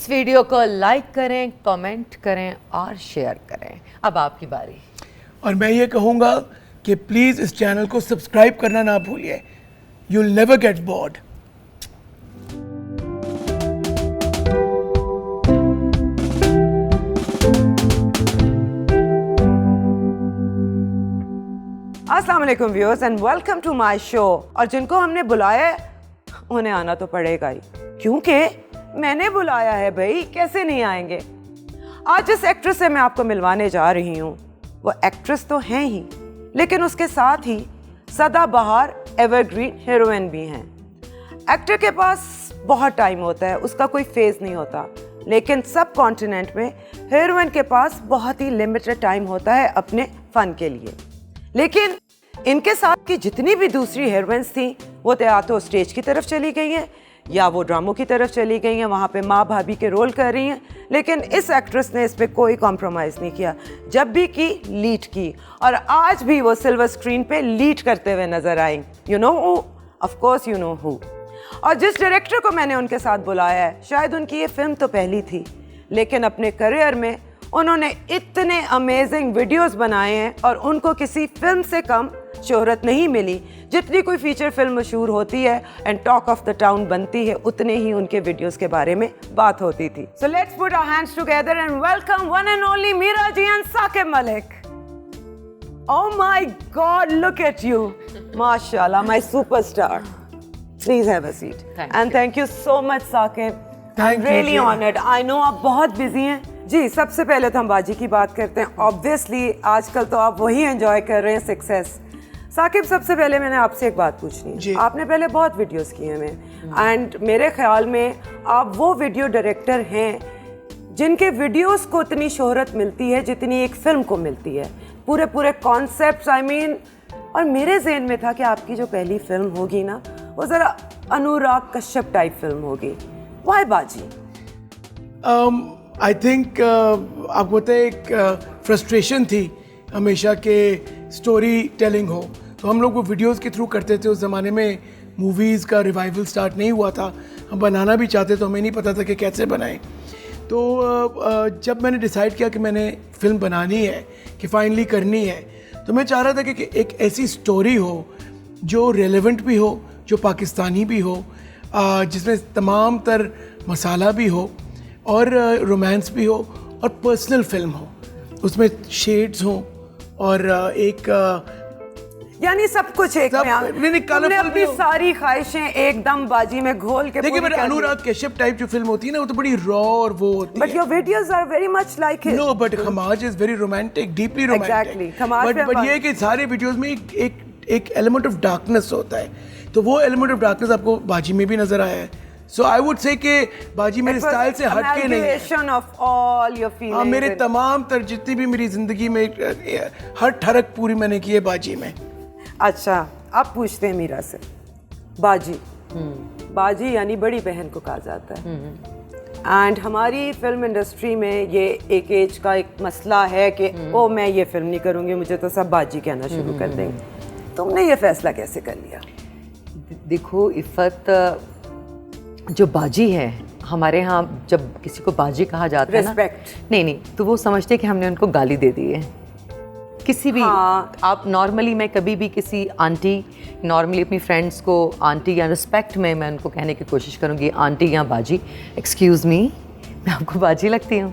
इस वीडियो को लाइक करें, कमेंट करें और शेयर करें। अब आपकी बारी। और मैं ये कहूँगा कि प्लीज़ इस चैनल को सब्सक्राइब करना ना भूलिए। You will never get bored. अस्सलाम वालेकुम viewers and welcome to my show. और जिनको हमने बुलाया है उन्हें आना तो पड़ेगा ही, क्योंकि मैंने बुलाया है भाई, कैसे नहीं आएंगे। आज जिस एक्ट्रेस से मैं आपको मिलवाने जा रही हूँ वो एक्ट्रेस तो हैं ही, लेकिन उसके साथ ही सदाबहार एवरग्रीन हीरोइन भी हैं। एक्टर के पास बहुत टाइम होता है, उसका कोई फेज नहीं होता, लेकिन सब कॉन्टिनेंट में हीरोइन के पास बहुत ही लिमिटेड टाइम होता है अपने फन के लिए। लेकिन इनके साथ की जितनी भी दूसरी हीरोइंस थी वो या तो स्टेज की तरफ चली गई हैं या वो ड्रामों की तरफ चली गई हैं, वहाँ पे माँ भाभी के रोल कर रही हैं। लेकिन इस एक्ट्रेस ने इस पे कोई कॉम्प्रोमाइज़ नहीं किया, जब भी की लीड की, और आज भी वो सिल्वर स्क्रीन पे लीड करते हुए नजर आई। You know, of course you know who. और जिस डायरेक्टर को मैंने उनके साथ बुलाया है, शायद उनकी ये फिल्म तो पहली थी, लेकिन अपने करियर में उन्होंने इतने अमेजिंग वीडियोस बनाए हैं और उनको किसी फिल्म से कम शोहरत नहीं मिली। जितनी कोई फीचर फिल्म मशहूर होती है and talk of the town बनती है, उतने ही उनके वीडियोस के बारे में बात होती थी। So let's put our hands together and welcome one and only Meera ji and Saqib Malik. Oh my God, look at you, माशाल्लाह, my superstar. Please have a seat and thank you so much Saqib. I am really honoured. I know आप बहुत busy हैं जी। सबसे पहले तो हम बाजी की बात करते हैं। ऑब्वियसली आजकल तो आप वही एंजॉय कर रहे हैं, सक्सेस। साकिब, सबसे पहले मैंने आपसे एक बात पूछनी है। आपने पहले बहुत वीडियोस किए हैं एंड मेरे ख्याल में आप वो वीडियो डायरेक्टर हैं जिनके वीडियोस को इतनी शोहरत मिलती है जितनी एक फिल्म को मिलती है। पूरे पूरे कॉन्सेप्ट्स, आई मीन। और मेरे जहन में था कि आपकी जो पहली फिल्म होगी ना, वो ज़रा अनुराग कश्यप टाइप फिल्म होगी। वाई बाजी? आई थिंक आपको पता है, एक फ्रस्ट्रेशन थी हमेशा के स्टोरी टेलिंग हो, तो हम लोग वो वीडियोस के थ्रू करते थे। उस ज़माने में मूवीज़ का रिवाइवल स्टार्ट नहीं हुआ था, हम बनाना भी चाहते तो हमें नहीं पता था कि कैसे बनाएं। तो जब मैंने डिसाइड किया कि मैंने फिल्म बनानी है, कि फाइनली करनी है, तो मैं चाह रहा था कि एक ऐसी स्टोरी हो जो रेलेवेंट भी हो, जो पाकिस्तानी भी हो, जिसमें तमाम तर मसाला भी हो और रोमांस भी हो और पर्सनल फिल्म हो, उसमें शेड्स हो और एक यानी सब कुछ एक में अपनी सारी ख्वाहिशें एकदम बाजी में घोल के। देखिए, मेरे अनुराग कश्यप टाइप जो फिल्म होती है ना, वो तो बड़ी रॉ और वो होती है। But your videos are very much like hit. No, but Khamaj is very romantic, deeply romantic. But ये है कि सारे वीडियोस में एक एलिमेंट ऑफ डार्कनेस होता है, तो वो एलिमेंट ऑफ डार्कनेस आपको बाजी में भी नजर आया है। सो आई वुड से कि बाजी मेरे स्टाइल से हट के नहीं है। हाँ, मेरे तमाम तर जितनी भी मेरी जिंदगी में हर ठरक पूरी मैंने की है बाजी में। अच्छा, अब पूछते हैं मीरा से। बाजी, बाजी यानी बड़ी बहन को कहा जाता है, एंड हमारी फिल्म इंडस्ट्री में ये एक एज का एक मसला है कि ओ मैं ये फिल्म नहीं करूँगी, मुझे तो सब बाजी कहना शुरू कर देंगे। तुमने ये फैसला कैसे कर लिया? देखो इफ़त, जो बाजी है हमारे यहाँ, जब किसी को बाजी कहा जाता है ना, नहीं, तो वो समझते हैं कि हमने उनको गाली दे दी है। किसी भी आप नॉर्मली, मैं कभी भी किसी आंटी, नॉर्मली अपनी फ्रेंड्स को आंटी या रिस्पेक्ट में मैं उनको कहने की कोशिश करूँगी आंटी या बाजी। एक्सक्यूज़ मी, मैं आपको बाजी लगती हूँ?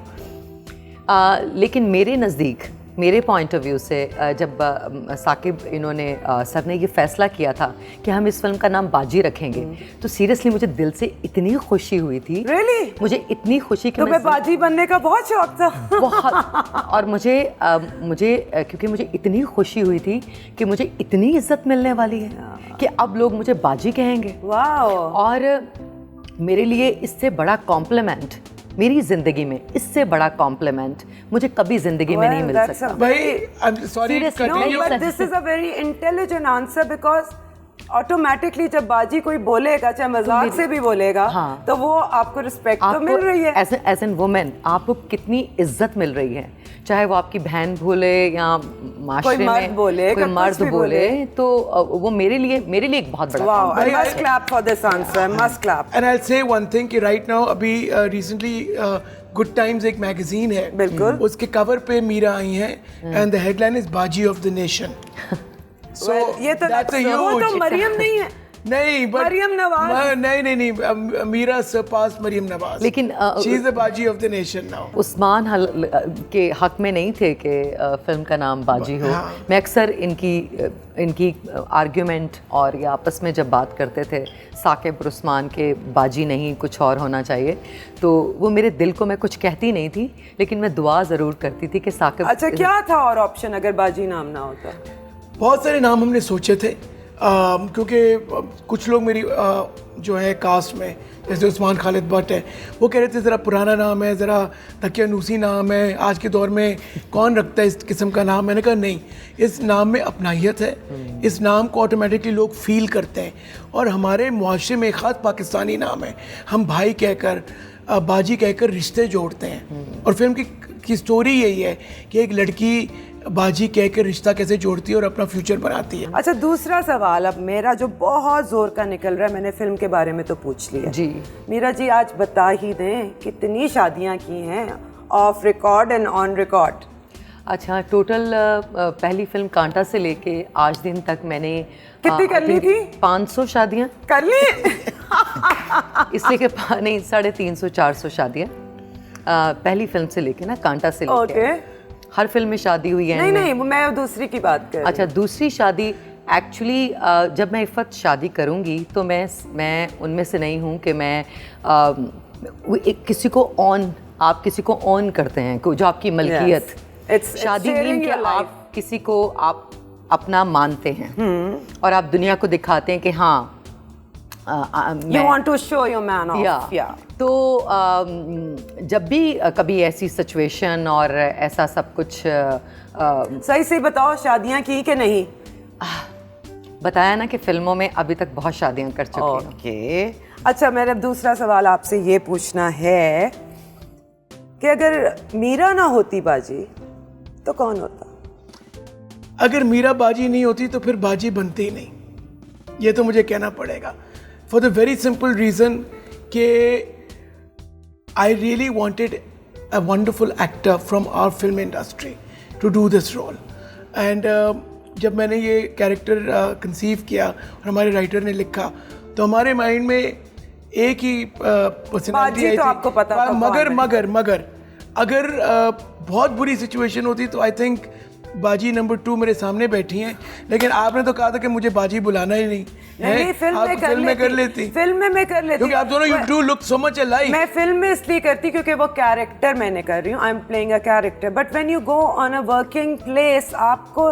लेकिन मेरे नज़दीक, मेरे पॉइंट ऑफ व्यू से, जब साकिब इन्होंने सर ने ये फैसला किया था कि हम इस फिल्म का नाम बाजी रखेंगे, तो सीरियसली मुझे दिल से इतनी खुशी हुई थी। Really? मुझे इतनी खुशी कि तुम्हें बाजी बनने का बहुत शौक था। बहुत। और मुझे क्योंकि मुझे इतनी खुशी हुई थी कि मुझे इतनी इज्जत मिलने वाली है कि अब लोग मुझे बाजी कहेंगे। वाओ। और मेरे लिए इससे बड़ा कॉम्प्लीमेंट, मेरी जिंदगी में इससे बड़ा कॉम्प्लीमेंट मुझे कभी जिंदगी में नहीं मिल सकता। भाई, I'm sorry to cut you. But this is a very intelligent answer because automatically जब बाजी कोई बोलेगा, चाहे मजाक से भी बोलेगा, हाँ। तो वो आपको रिस्पेक्ट तो मिल रही है। एज एन वुमेन आपको कितनी इज्जत मिल रही है, चाहे वो आपकी बहन बोले या माशरे कोई मर्द में बोले, कोई मर्द भी बोले, तो वो मेरे लिए एक बहुत बड़ा Wow, काम I must clap for this answer. Must clap. And I'll say one thing कि right now अभी recently Good Times एक मैगजीन है, बिल्कुल, उसके कवर पे मीरा आई हैं and the headline is बाजी of the nation. So well, ये तो that's a वो तो huge मरियम नहीं है, नहीं but मरियम नवाज नहीं मीरा surpassed मरियम नवाज, लेकिन she is the बाजी of the nation now. Usman के हक में नहीं थे कि फिल्म का नाम बाजी हो। मैं अक्सर इनकी आर्ग्यूमेंट और या आपस में जब बात करते थे साकिब और उस्मान के बाजी नहीं कुछ और होना चाहिए, तो वो मेरे दिल को मैं कुछ कहती नहीं थी, लेकिन मैं दुआ ज़रूर करती थी कि साकिब। अच्छा, क्या था और ऑप्शन अगर बाजी नाम ना होता? बहुत सारे नाम हमने सोचे थे, क्योंकि कुछ लोग मेरी जो है कास्ट में, जैसे उस्मान खालिद भट्ट है, वो कह रहे थे ज़रा पुराना नाम है, ज़रा तकियानूसी नाम है, आज के दौर में कौन रखता है इस किस्म का नाम। मैंने कहा नहीं, इस नाम में अपनाहियत है, इस नाम को ऑटोमेटिकली लोग फील करते हैं, और हमारे मुआशरे में एक ख़ास पाकिस्तानी नाम है, हम भाई कहकर बाजी कहकर रिश्ते जोड़ते हैं, और फिल्म की स्टोरी यही है कि एक लड़की बाजी कहकर रिश्ता कैसे जोड़ती है और अपना फ्यूचर बनाती है। अच्छा, दूसरा सवाल अब मेरा जो बहुत जोर का निकल रहा है, मैंने फिल्म के बारे में तो पूछ लिया जी। मीरा जी, आज बता ही दें कितनी शादियां की हैं of record and on record? अच्छा, टोटल पहली फिल्म कांटा से लेके आज दिन तक मैंने कितनी कर ली थी? 500 शादियाँ कर ली। इसलिए कि नहीं 350-400 शादियाँ पहली फिल्म से लेके ना, कांटा से लेके। ओके। हर फिल्म में शादी हुई है। नहीं, मैं दूसरी की बात कर रही हूँ। अच्छा, दूसरी शादी एक्चुअली जब मैं इफ़त शादी करूँगी तो मैं उनमें से नहीं हूँ कि मैं किसी को आप किसी को ऑन करते हैं, जो आपकी मलकियत। शादी मीन कि आप किसी को आप अपना मानते हैं और आप दुनिया को दिखाते हैं कि हाँ you want to show your man off. Yeah. तो जब भी कभी ऐसी सिचुएशन और ऐसा सब कुछ सही से बताओ, शादियां की कि नहीं? बताया ना कि फिल्मों में अभी तक बहुत शादियां कर चुकी हूँ। ओके। अच्छा, मेरा दूसरा सवाल आपसे ये पूछना है कि अगर मीरा ना होती बाजी तो कौन होता? अगर मीरा बाजी नहीं होती तो फिर बाजी बनती ही नहीं, ये तो मुझे कहना पड़ेगा, for the very simple reason कि I really wanted a wonderful actor from our film industry to do this role. And जब मैंने ये कैरेक्टर कंसीव किया और हमारे राइटर ने लिखा, तो हमारे माइंड में एक ही पर्सनैलिटी आई तो थी। आपको पता था, मगर अगर बहुत बुरी सिचुएशन होती तो आई थिंक बाजी नंबर 2 मेरे सामने बैठी हैं, लेकिन आपने तो कहा था कि मुझे बाजी बुलाना ही नहीं। नहीं, फिल्म में कर लेती। फिल्म में मैं कर लेती क्योंकि आप दोनों you do look so much alike. मैं फिल्म में इसलिए करती क्योंकि वो कैरेक्टर मैंने कर रही हूँ, I am playing a character. But when you go on a working place, आपको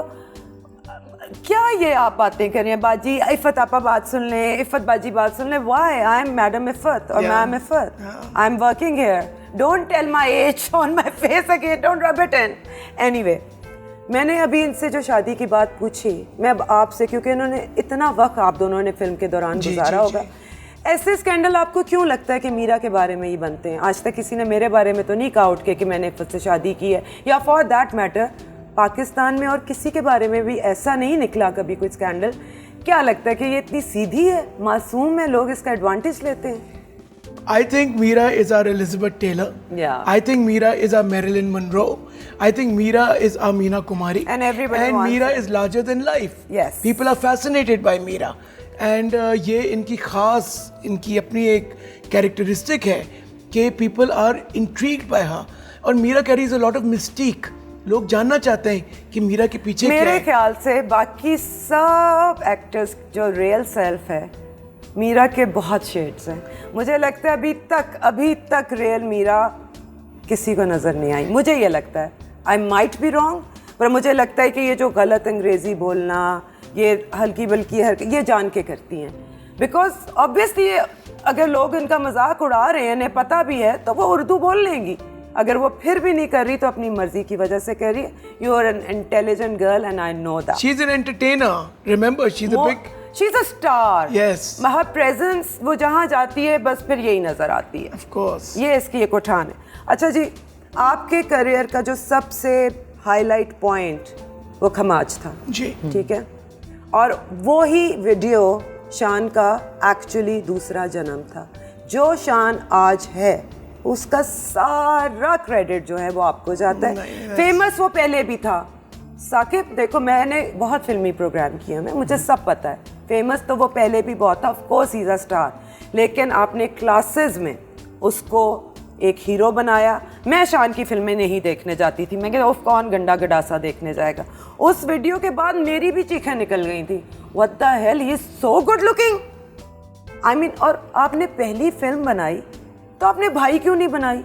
क्या ये आप बातें कर रही हैं, बाजी इफ़त आपा बात सुन लें, इफ़त बाजी बात सुन लें। Why? I am madam Iffat और ma'am Iffat, I am working here. Don't tell my age on my face again, don't rub it in. Anyway, मैंने अभी इनसे जो शादी की बात पूछी, मैं अब आपसे, क्योंकि इन्होंने इतना वक्त आप दोनों ने फिल्म के दौरान गुजारा होगा, ऐसे स्कैंडल आपको क्यों लगता है कि मीरा के बारे में ही बनते हैं? आज तक किसी ने मेरे बारे में तो नहीं कहा उठ के कि मैंने इफ़त से शादी की है, या फॉर दैट मैटर पाकिस्तान में और किसी के बारे में भी ऐसा नहीं निकला कभी कोई स्कैंडल। क्या लगता है कि ये इतनी सीधी है, मासूम है, लोग इसका एडवांटेज लेते हैं? I think Meera is our Elizabeth Taylor. Yeah. I think Meera is our Marilyn Monroe. I think Meera is our Meena Kumari. And everybody wants Meera it. is larger than life. Yes. People are fascinated by Meera. And ये इनकी खास, इनकी अपनी एक characteristic है कि people are intrigued by her. और Meera carries a lot of mystique. लोग जानना चाहते हैं कि मीरा के पीछे क्या है। मेरे ख्याल से बाकी सब एक्टर्स जो रियल सेल्फ है, मीरा के बहुत शेड्स हैं। मुझे लगता है अभी तक रियल मीरा किसी को नज़र नहीं आई, मुझे ये लगता है। आई माइट बी रॉन्ग, पर मुझे लगता है कि ये जो गलत अंग्रेज़ी बोलना, ये हल्की बल्कि ये जान के करती हैं। बिकॉज ऑब्वियसली अगर लोग इनका मजाक उड़ा रहे हैं, इन्हें पता भी है, तो वो उर्दू बोल लेंगी। अगर वो फिर भी नहीं कर रही तो अपनी मर्जी की वजह से कर रही है। You are an intelligent girl and I know that. She is an entertainer, remember she is a big she is a star. Yes. Her presence वो जहाँ जाती है बस फिर यही नजर आती है। Of course. ये इसकी एक उठान है। अच्छा जी, आपके करियर का जो सबसे हाईलाइट पॉइंट वो खमाज था, जी। ठीक है, और वो ही वीडियो शान का एक्चुअली दूसरा जन्म था। जो शान आज है उसका सारा क्रेडिट जो है वो आपको जाता है। फेमस वो पहले भी था। साकिब देखो, मैंने बहुत फिल्मी प्रोग्राम किए हैं, मुझे सब पता है। फेमस तो वो पहले भी बहुत था, of course he is a star, लेकिन आपने क्लासेस में उसको एक हीरो बनाया। मैं शान की फिल्में नहीं देखने जाती थी, मैं कहता उफ कौन गंडा गडासा देखने जाएगा। उस वीडियो के बाद मेरी भी चीखें निकल गई थी, what the hell, he is so good looking. I mean, और आपने पहली फिल्म बनाई तो आपने भाई क्यों नहीं बनाई?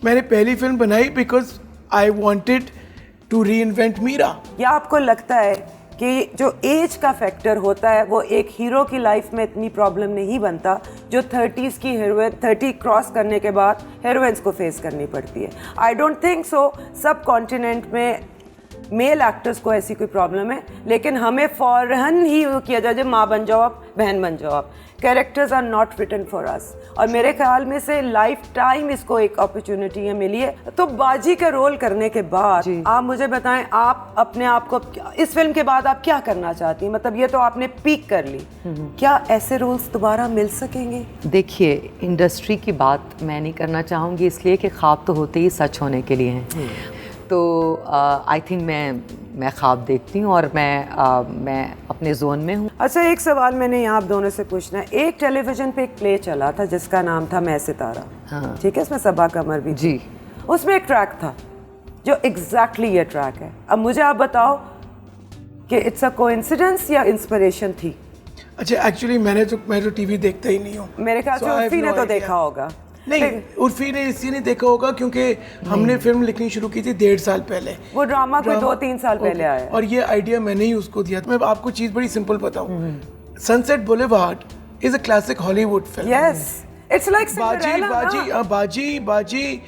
मैंने पहली फिल्म बनाई because I wanted to reinvent Meera. या आपको लगता है कि जो एज का फैक्टर होता है वो एक हीरो की लाइफ में इतनी प्रॉब्लम नहीं बनता जो 30s की हीरोइन 30 क्रॉस करने के बाद हीरोइंस को फेस करनी पड़ती है? I don't think so. सब कॉन्टिनेंट में मेल एक्टर्स को ऐसी कोई प्रॉब्लम है, लेकिन हमें फौरन ही वो किया जाए माँ बन जाओ आप, बहन बन जाओ आप। Characters are not written for us, और मेरे ख्याल में से लाइफ टाइम इसको एक अपॉर्चुनिटी है मिली है। तो बाजी का रोल करने के बाद आप मुझे बताएं, आप अपने आप को इस फिल्म के बाद आप क्या करना चाहती हैं? मतलब ये तो आपने पीक कर ली, क्या ऐसे रोल्स दोबारा मिल सकेंगे? देखिए, इंडस्ट्री की बात मैं नहीं करना चाहूँगी, इसलिए कि ख्वाब तो होते ही सच होने के लिए हैं। तो आई थिंक मैं ख्वाब देखती हूँ और मैं अपने जोन में हूँ। अच्छा, एक सवाल मैंने यहाँ आप दोनों से पूछना है। एक टेलीविजन पे एक प्ले चला था जिसका नाम था मैं सितारा, हाँ। ठीक है, इसमें सबा कमर भी जी। उसमें एक ट्रैक था जो एग्जैक्टली ये ट्रैक है। अब मुझे आप बताओ कि इट्स अ कोइंसिडेंस या इंस्पिरेशन थी? अच्छा, एक्चुअली मैं तो टीवी देखता ही नहीं हूँ। मेरे ख्याल से उर्फी ने तो देखा होगा। नहीं, उर्फी ने इसलिए नहीं देखा होगा क्योंकि हमने फिल्म लिखनी शुरू की थी 1.5 साल पहले। वो ड्रामा कोई 2-3 साल पहले आया, और ये आइडिया मैंने ही उसको दिया था। मैं आपको चीज बड़ी सिंपल बताऊं, sunset boulevard is a classic Hollywood film. Yes, it's like बाजी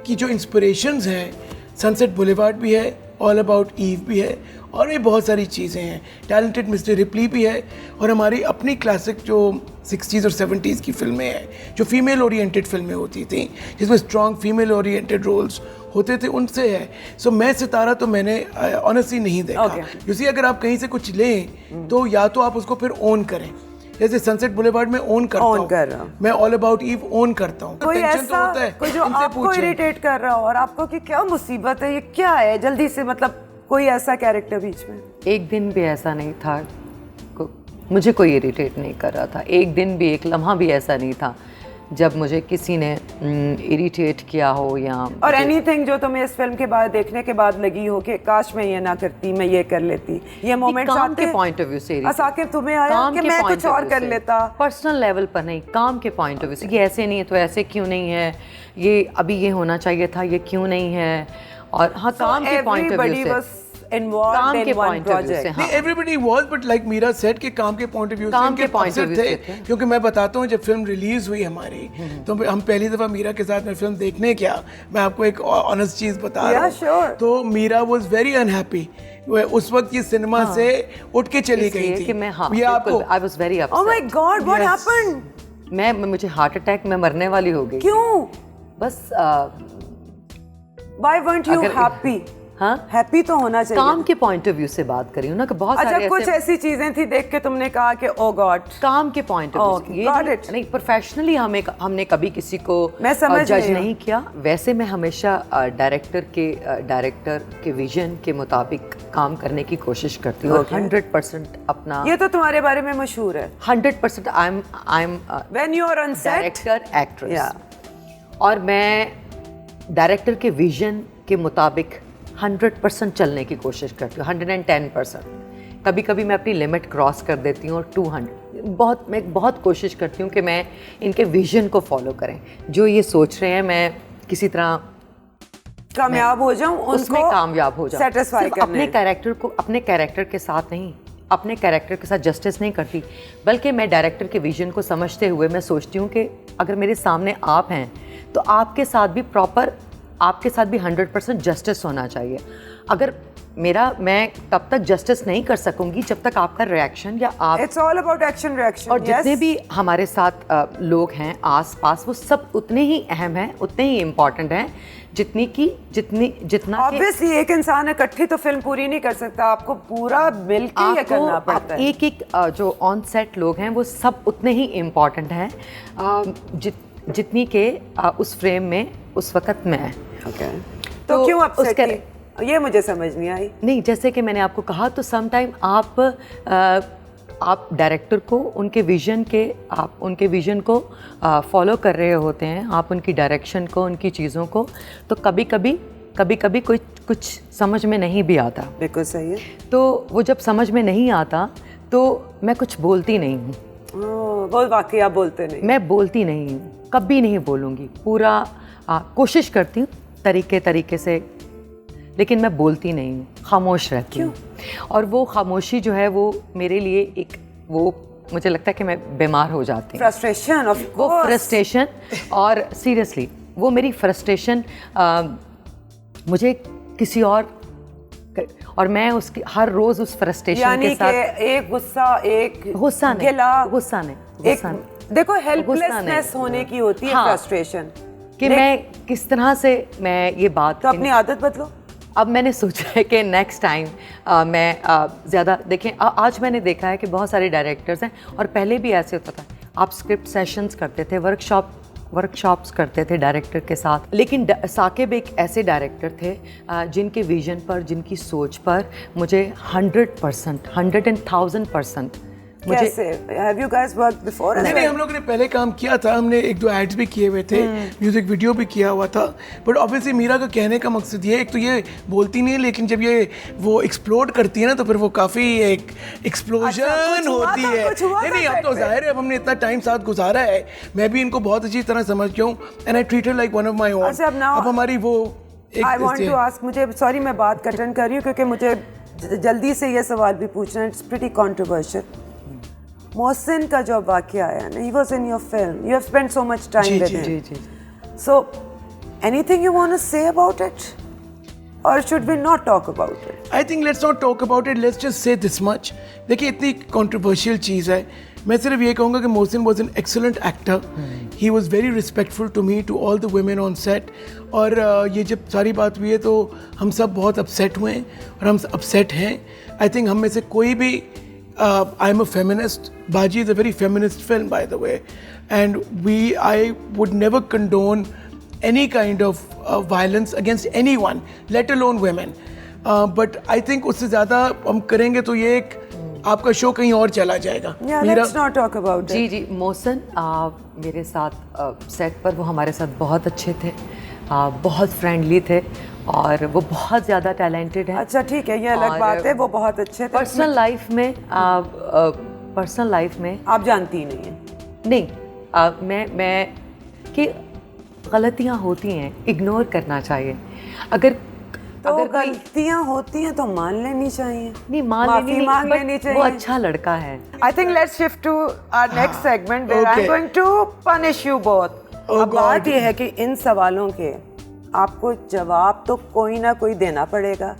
की जो इंस्पिरेशंस हैं, सनसेट बुलेवार्ड भी है, ऑल अबाउट ईव भी है, और भी बहुत सारी चीज़ें हैं। टैलेंटेड मिस्टर रिप्ली भी है, और हमारी अपनी क्लासिक जो 60s और 70s की फिल्में हैं जो फीमेल ओरिएंटेड फिल्में होती थी, जिसमें स्ट्रॉन्ग फीमेल ओरिएंटेड रोल्स होते थे, उनसे है। सो मैं सितारा तो मैंने ऑनेस्टली नहीं देखा। क्योंकि अगर आप कहीं से कुछ लें तो या तो आप उसको फिर ओन करें, जैसे सनसेट बुलेवार्ड में ओन करता हूँ, मैं ऑल अबाउट ईव ओन करता हूँ। कोई ऐसा कोई जो आपको इरिटेट कर रहा हो और आपको कि क्या मुसीबत है, ये क्या है, जल्दी से, मतलब कोई ऐसा कैरेक्टर बीच में? एक दिन भी ऐसा नहीं था, मुझे कोई इरिटेट नहीं कर रहा था। एक दिन भी, एक लम्हा भी ऐसा नहीं था जब मुझे किसी ने इरिटेट किया हो या और एनीथिंग जो तुम्हें इस फिल्म के बाद देखने के बाद लगी हो कि काश मैं ये ना करती, मैं ये कर लेती। ये मोमेंट्स आपके पॉइंट ऑफ व्यू से साकिब तुम्हें आया कि मैं कुछ और कर लेता? पर्सनल लेवल पर नहीं, काम के पॉइंट ऑफ व्यू से, ये ऐसे नहीं है तो ऐसे क्यों नहीं है, ये अभी ये होना चाहिए था, ये क्यों नहीं है। और हाँ, काम के पॉइंट ऑफ व्यू से, involved in one project. नहीं, everybody was, but like Meera said कि काम के पॉइंट ऑफ व्यू से इनके अवसर थे। क्योंकि मैं बताता हूँ, जब फिल्म रिलीज हुई हमारी तो हम पहली दफा मीरा के साथ में फिल्म देखने गया। मैं आपको एक ऑनेस्ट चीज बता रहा हूँ। तो मीरा वाज वेरी अनहैप्पी। उस वक्त ये सिनेमा से उठ के चली गई थी। कि मैं, हाँ, ये आपको, I was very upset. Oh my God, what happened? मुझे हार्ट अटैक में मरने वाली हो गई। क्यों? बस Why weren't you happy? हाँ, हैप्पी तो होना चाहिए। काम के पॉइंट ऑफ व्यू से बात करी हूँ ना कि बहुत सारे कुछ ऐसी चीजें थी देख के तुमने कहा कि ओ गॉड। काम के पॉइंट ऑफ व्यू, नहीं प्रोफेशनली हमने कभी किसी को जज नहीं किया। वैसे मैं हमेशा डायरेक्टर के विजन के मुताबिक काम करने की कोशिश करती हूँ। 100% अपना, ये तो तुम्हारे बारे में मशहूर है। 100% I am when you are on set director actress, और मैं डायरेक्टर के विजन के मुताबिक 100% चलने की कोशिश करती हूँ, 110%। कभी कभी मैं अपनी लिमिट क्रॉस कर देती हूँ और 200। मैं बहुत कोशिश करती हूँ कि मैं इनके विजन को फॉलो करें। जो ये सोच रहे हैं मैं किसी तरह कामयाब हो जाऊँ, उसमें कामयाब हो जाऊँ। सेटिस्फाई करने, अपने कैरेक्टर को अपने कैरेक्टर के साथ नहीं, अपने कैरेक्टर के साथ जस्टिस नहीं करती, बल्कि मैं डायरेक्टर के विजन को समझते हुए मैं सोचती हूँ कि अगर मेरे सामने आप हैं तो आपके साथ भी 100% जस्टिस होना चाहिए। अगर मैं तब तक जस्टिस नहीं कर सकूंगी जब तक आपका रिएक्शन या आप it's all about action reaction. और जितने भी हमारे साथ लोग हैं आस पास, वो सब उतने ही अहम हैं, उतने ही इम्पोर्टेंट हैं जितना ऑब्वियसली एक इंसान इकट्ठी तो फिल्म पूरी नहीं कर सकता, आपको पूरा मिलके ये करना पड़ता है। एक जो ऑन सेट लोग हैं वो सब उतने ही इम्पोर्टेंट हैं जितनी के उस फ्रेम में उस वक्त में है। तो क्यों अपसेट थी? ये मुझे समझ नहीं आई। नहीं, जैसे कि मैंने आपको कहा, तो सम टाइम आप डायरेक्टर को उनके विजन को फॉलो कर रहे होते हैं, आप उनकी डायरेक्शन को, उनकी चीज़ों को, तो कभी कभी कुछ समझ में नहीं भी आता। बिल्कुल सही है। तो वो जब समझ में नहीं आता तो मैं कुछ बोलती नहीं हूँ। वो वाकई आप बोलते नहीं? मैं बोलती नहीं हूँ, कभी नहीं बोलूँगी। पूरा कोशिश करती हूँ तरीके से, लेकिन मैं बोलती नहीं हूँ, खामोश रहती हूँ। और वो खामोशी जो है वो मेरे लिए मुझे लगता है कि मैं बीमार हो जाती हूँ। फ्रस्ट्रेशन, वो फ्रस्ट्रेशन, और सीरियसली वो मेरी फ्रस्ट्रेशन मुझे किसी और मैं उसकी हर रोज उस फ्रस्ट्रेशन के साथ एक गुस्सा नहीं, देखो हेल्पलेसनेस होने की होती है फ्रस्ट्रेशन, कि मैं किस तरह से मैं ये बात, तो अपनी आदत बदलो। अब मैंने सोचा है कि नेक्स्ट टाइम मैं ज़्यादा देखें। आज मैंने देखा है कि बहुत सारे डायरेक्टर्स हैं, और पहले भी ऐसे होता था, आप स्क्रिप्ट सेशंस करते थे, वर्कशॉप्स करते थे डायरेक्टर के साथ, लेकिन साकिब एक ऐसे डायरेक्टर थे जिनके विजन पर, जिनकी सोच पर मुझे 100%, 110,000% कैसे? Have you guys worked before? नहीं, हम लोग ने पहले काम किया था, हमने 1-2 एड्स भी किए हुए थे, म्यूजिक वीडियो भी किया हुआ था। बट ऑब्वियसली मीरा का कहने का मकसद ये, एक तो ये बोलती नहीं है, लेकिन जब ये वो एक्सप्लोड करती है ना, तो फिर वो काफ़ी एक एक्सप्लोजन होती है। नहीं, अब तो जाहिर है, अब हमने इतना टाइम साथ गुजारा है, मैं भी इनको बहुत अच्छी तरह समझ गया हूँ, and I treat her like one of my own. अब हमारी वो आई वांट टू आस्क, मुझे सॉरी मैं बात कटन कर रही हूँ क्योंकि मुझे जल्दी से ये सवाल भी पूछना है, इट्स प्रीटी कंट्रोवर्शियल। मोहसिन का जो वाक़या आया ना, he was in your film, you have spent so much time with him. So, anything you want to say about it? Or should we not talk about it? I think let's not talk about it, let's just say this much. देखिए, इतनी controversial चीज़ है, मैं सिर्फ ये कहूँगा कि Mohsin was an excellent actor. He was very respectful to me, to all the women on set. और ये जब सारी बात हुई है तो हम सब बहुत upset हुए हैं, और हम upset हैं। I think हम में से कोई भी I'm a feminist. Baji is a very feminist film, by the way, and I would never condone any kind of violence against anyone, let alone women. But I think उससे ज़्यादा हम करेंगे तो ये एक आपका शो कहीं और चला जाएगा। Let's not talk about it. जी, मोहसिन मेरे साथ सेट पर वो हमारे साथ बहुत अच्छे थे, बहुत फ्रेंडली थे, और वो बहुत ज़्यादा टैलेंटेड हैं। अच्छा, ठीक है, ये अलग बात है, वो बहुत अच्छे थे। पर्सनल लाइफ में आप जानती ही नहीं है। नहीं, मैं कि गलतियाँ होती हैं, इग्नोर करना चाहिए। अगर गलतियाँ होती हैं तो मान लेनी चाहिए। नहीं, मांग लेनी चाहिए। वो अच्छा लड़का है। I think let's shift to our next segment where I'm going to punish you both. अब बात ये है कि इन सवालों के आपको जवाब तो कोई ना कोई देना पड़ेगा,